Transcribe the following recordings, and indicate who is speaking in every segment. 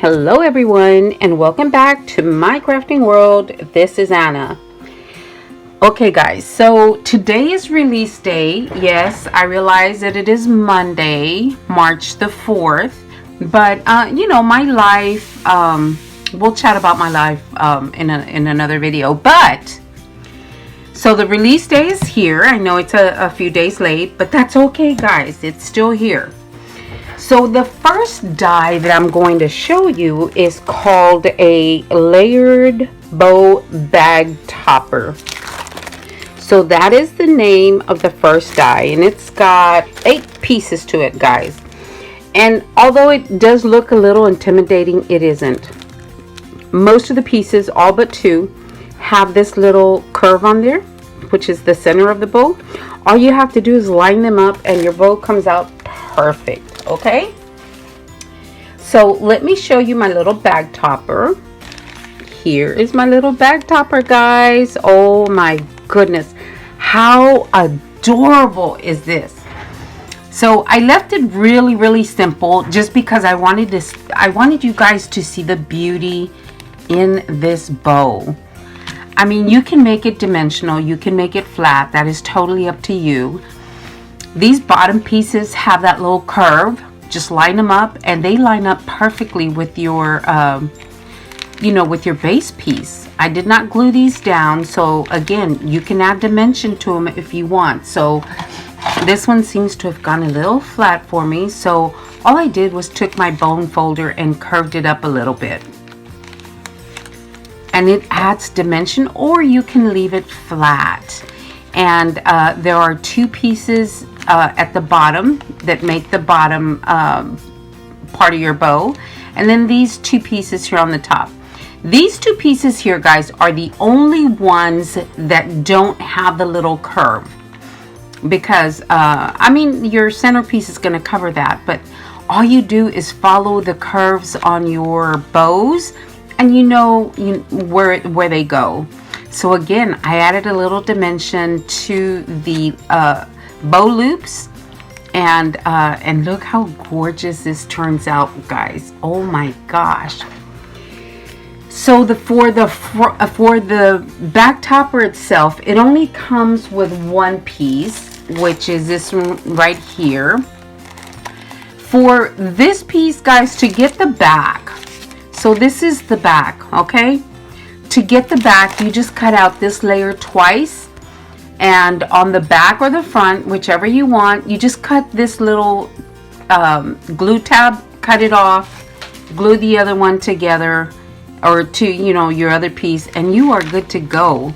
Speaker 1: Hello everyone and welcome back to my crafting world. This is Anna. Okay guys, so today is release day. Yes, I realize that it is Monday, March the 4th, but my life, we'll chat about my life in another video. But so the release day is here. I know it's a few days late, but that's okay guys, it's still here. So the first die that I'm going to show you is called a layered bow bag topper. So that is the name of the first die, and it's got 8 pieces to it guys. And although it does look a little intimidating, it isn't. Most of the pieces, all but 2, have this little curve on there, which is the center of the bow. All you have to do is line them up and your bow comes out perfect. Okay, so let me show you my little bag topper. Here is my little bag topper guys. Oh my goodness, how adorable is this? So I left it really simple just because I wanted you guys to see the beauty in this bow. I mean, you can make it dimensional, you can make it flat, that is totally up to you. These bottom pieces have that little curve. Just line them up and they line up perfectly with your with your base piece. I did not glue these down, so again, you can add dimension to them if you want. So this one seems to have gone a little flat for me, so all I did was took my bone folder and curved it up a little bit. And it adds dimension, or you can leave it flat. And there are 2 pieces at the bottom that make the bottom part of your bow, and then these 2 pieces here on the top. These 2 pieces here guys are the only ones that don't have the little curve, because I mean, your centerpiece is going to cover that, but all you do is follow the curves on your bows and you know where they go. So again, I added a little dimension to the bow loops, and look how gorgeous this turns out guys. Oh my gosh. So for the back topper itself, it only comes with 1 piece, which is this one right here. For this piece guys, to get the back, so this is the back, okay? To get the back, you just cut out this layer twice, and on the back or the front, whichever you want, you just cut this little glue tab, cut it off, glue the other one together, or to your other piece, and you are good to go.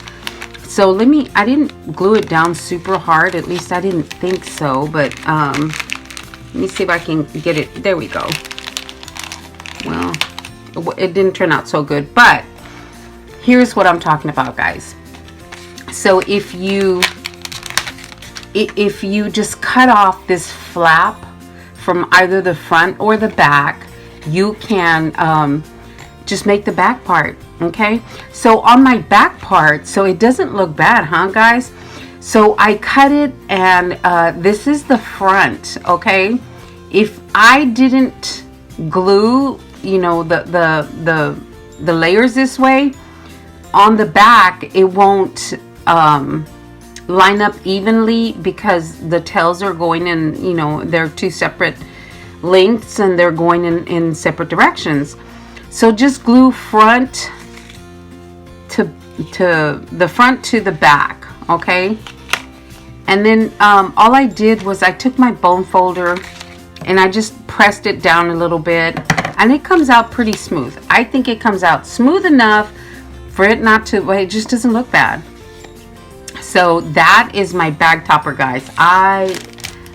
Speaker 1: So I didn't glue it down super hard, at least I didn't think so, but let me see if I can get it. There we go. Well, it didn't turn out so good, but here's what I'm talking about guys. So if you just cut off this flap from either the front or the back, you can just make the back part. Okay, so on my back part, so it doesn't look bad, huh guys? So I cut it, and this is the front. Okay, if I didn't glue the layers this way, on the back it won't line up evenly, because the tails are going in, they're 2 separate lengths and they're going in separate directions. So just glue front to the front to the back, okay? And then all I did was I took my bone folder and I just pressed it down a little bit, and it comes out pretty smooth. I think it comes out smooth enough for it not to, well, it just doesn't look bad. So that is my bag topper guys. I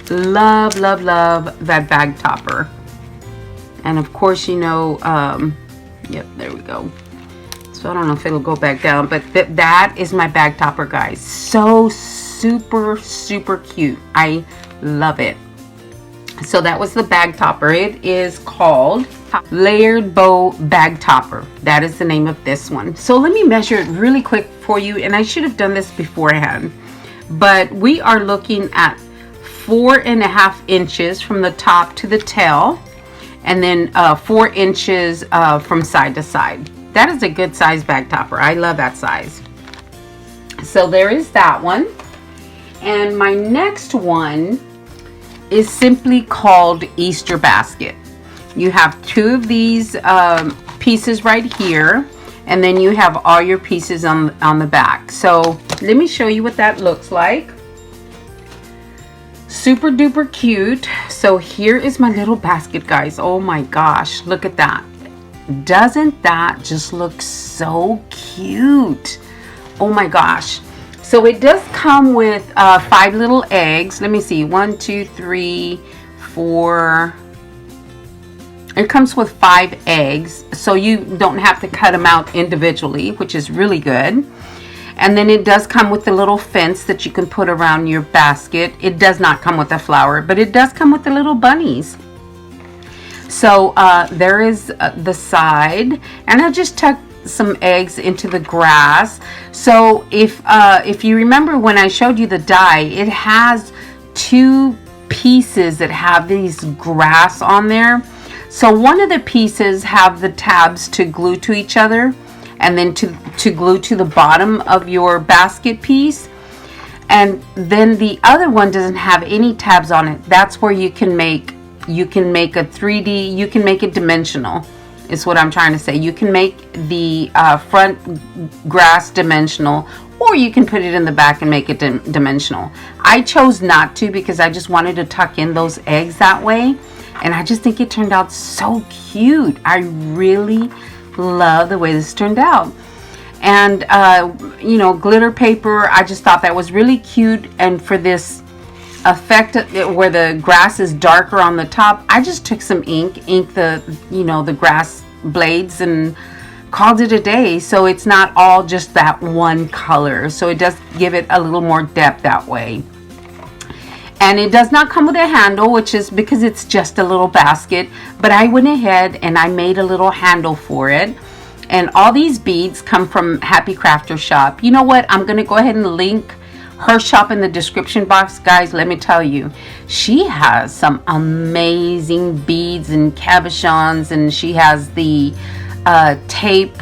Speaker 1: love that bag topper. And of course, yep, there we go. So I don't know if it'll go back down, but that is my bag topper guys. So super cute. I love it. So that was the bag topper. It is called Layered Bow Bag Topper. That is the name of this one. So let me measure it really quick for you, and I should have done this beforehand, but we are looking at 4.5 inches from the top to the tail, and then 4 inches from side to side. That is a good size bag topper. I love that size. So there is that one. And my next one is simply called Easter basket. You have 2 of these pieces right here, and then you have all your pieces on the back. So let me show you what that looks like. Super duper cute. So here is my little basket, guys. Oh my gosh, look at that. Doesn't that just look so cute? Oh my gosh. So it does come with 5 little eggs. Let me see, 1, 2, 3, 4. It comes with 5 eggs, so you don't have to cut them out individually, which is really good. And then it does come with the little fence that you can put around your basket. It does not come with a flower, but it does come with the little bunnies. So there is the side, and I just tucked some eggs into the grass. So if you remember when I showed you the die, it has 2 pieces that have these grass on there. So one of the pieces have the tabs to glue to each other, and then to glue to the bottom of your basket piece. And then the other one doesn't have any tabs on it. That's where you can make a 3D, you can make it dimensional, is what I'm trying to say. You can make the front grass dimensional, or you can put it in the back and make it dimensional. I chose not to because I just wanted to tuck in those eggs that way, and I just think it turned out so cute. I really love the way this turned out. And you know, glitter paper, I just thought that was really cute. And for this effect where the grass is darker on the top, I just took some ink the, you know, the grass blades, and called it a day. So it's not all just that one color, so it does give it a little more depth that way. And it does not come with a handle, which is because it's just a little basket, but I went ahead and I made a little handle for it. And all these beads come from Happy Crafter Shop. You know what? I'm going to go ahead and link her shop in the description box. Guys, let me tell you, she has some amazing beads and cabochons, and she has the tape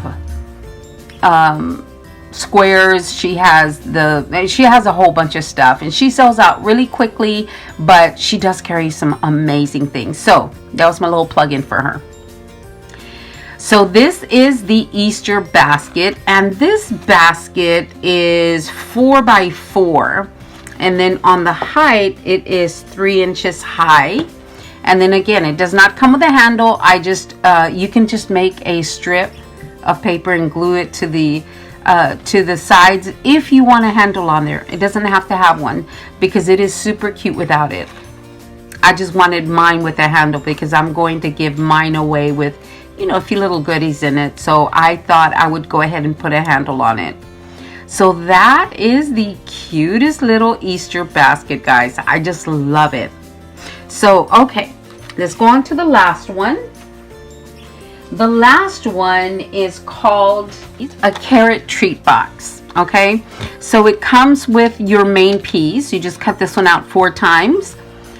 Speaker 1: squares. She has a whole bunch of stuff, and she sells out really quickly, but she does carry some amazing things. So that was my little plug-in for her. So this is the Easter basket, and this basket is 4 by 4, and then on the height it is 3 inches high. And then again, it does not come with a handle. I just you can just make a strip of paper and glue it to the sides if you want a handle on there. It doesn't have to have one because it is super cute without it. I just wanted mine with a handle because I'm going to give mine away with, you know, a few little goodies in it. So I thought I would go ahead and put a handle on it. So that is the cutest little Easter basket, guys. I just love it. So, okay, let's go on to the last one. The last one is called a carrot treat box. Okay, so it comes with your main piece. You just cut this one out 4 times,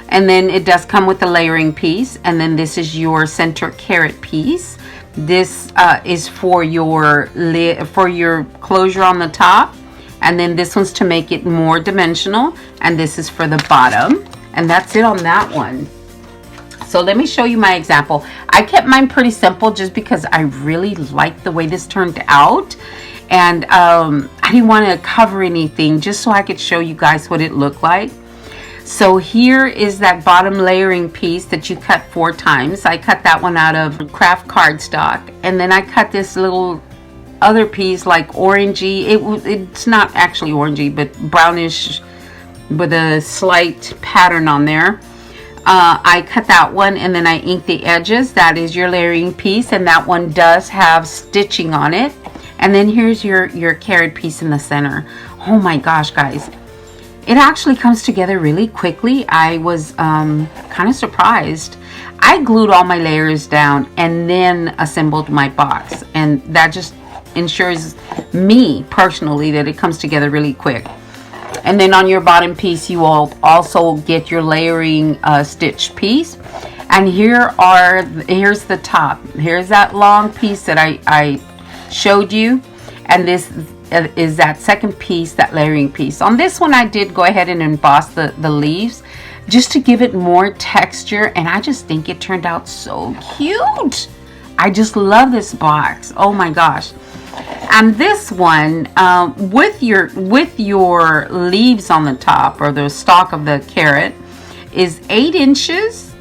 Speaker 1: and then it does come with the layering piece, and then this is your center carrot piece. This is for your closure on the top, and then this one's to make it more dimensional, and this is for the bottom. And that's it on that one. So let me show you my example. I kept mine pretty simple just because I really liked the way this turned out. And I didn't want to cover anything, just so I could show you guys what it looked like. So here is that bottom layering piece that you cut 4 times. I cut that one out of craft cardstock. And then I cut this little other piece like orangey. It's not actually orangey, but brownish with a slight pattern on there. I cut that one, and then I inked the edges. That is your layering piece, and that one does have stitching on it. And then here's your carrot piece in the center. Oh my gosh, guys, it actually comes together really quickly. I was kind of surprised. I glued all my layers down and then assembled my box, and that just ensures me personally that it comes together really quick. And then on your bottom piece, you will also get your layering stitch piece. And here's the top. Here's that long piece that I showed you, and this is that second piece, that layering piece. On this one I did go ahead and emboss the leaves just to give it more texture, and I just think it turned out so cute. I just love this box. Oh my gosh. And this one, with your leaves on the top, or the stalk of the carrot, is 8 inches,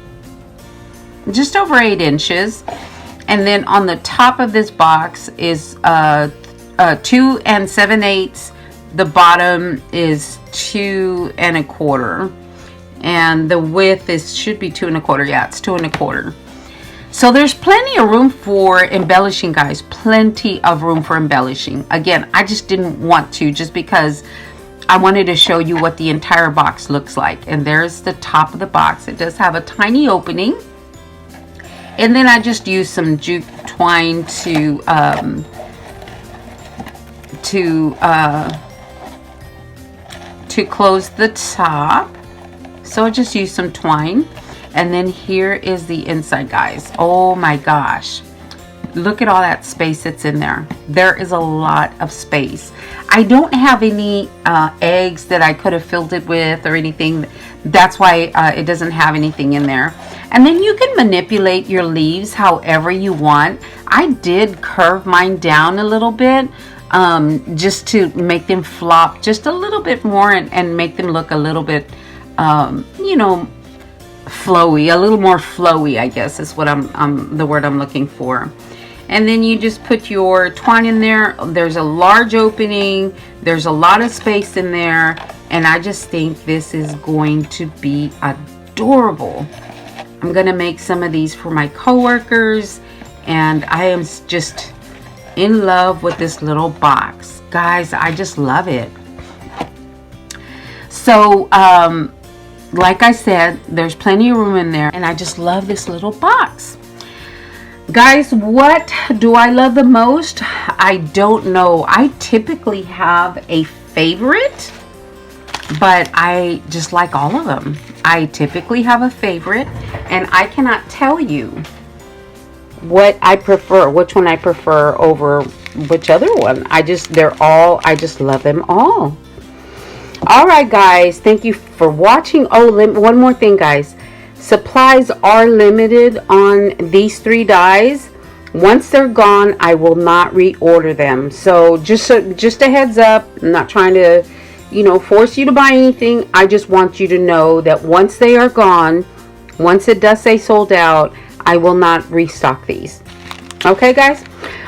Speaker 1: just over 8 inches. And then on the top of this box is 2 7/8. The bottom is 2 1/4, and the width should be 2 1/4. Yeah, it's 2 1/4. So there's plenty of room for embellishing, guys. Plenty of room for embellishing. Again, I just didn't want to, just because I wanted to show you what the entire box looks like. And there's the top of the box. It does have a tiny opening. And then I just used some jute twine to close the top. So I just used some twine. And then here is the inside, guys. Oh my gosh. Look at all that space that's in there. There is a lot of space. I don't have any eggs that I could have filled it with or anything. That's why it doesn't have anything in there. And then you can manipulate your leaves however you want. I did curve mine down a little bit, just to make them flop just a little bit more, and make them look a little bit, you know, flowy, a little more flowy, I guess is what the word I'm looking for. And then you just put your twine in there. There's a large opening, there's a lot of space in there, and I just think this is going to be adorable. I'm gonna make some of these for my coworkers, and I am just in love with this little box, guys. I just love it. So like I said, there's plenty of room in there, and I just love this little box. Guys, what do I love the most? I don't know. I typically have a favorite, but I just like all of them. I typically have a favorite, and I cannot tell you what I prefer, which one I prefer over which other one. I just love them all. All right, guys, thank you for watching. Oh, one more thing, guys. Supplies are limited on these 3 dies. Once they're gone, I will not reorder them. So just a heads up. I'm not trying to, you know, force you to buy anything. I just want you to know that once they are gone, once it does say sold out, I will not restock these. Okay, guys?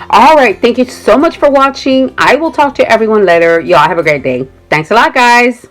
Speaker 1: All right, thank you so much for watching. I will talk to everyone later. Y'all have a great day. Thanks a lot, guys.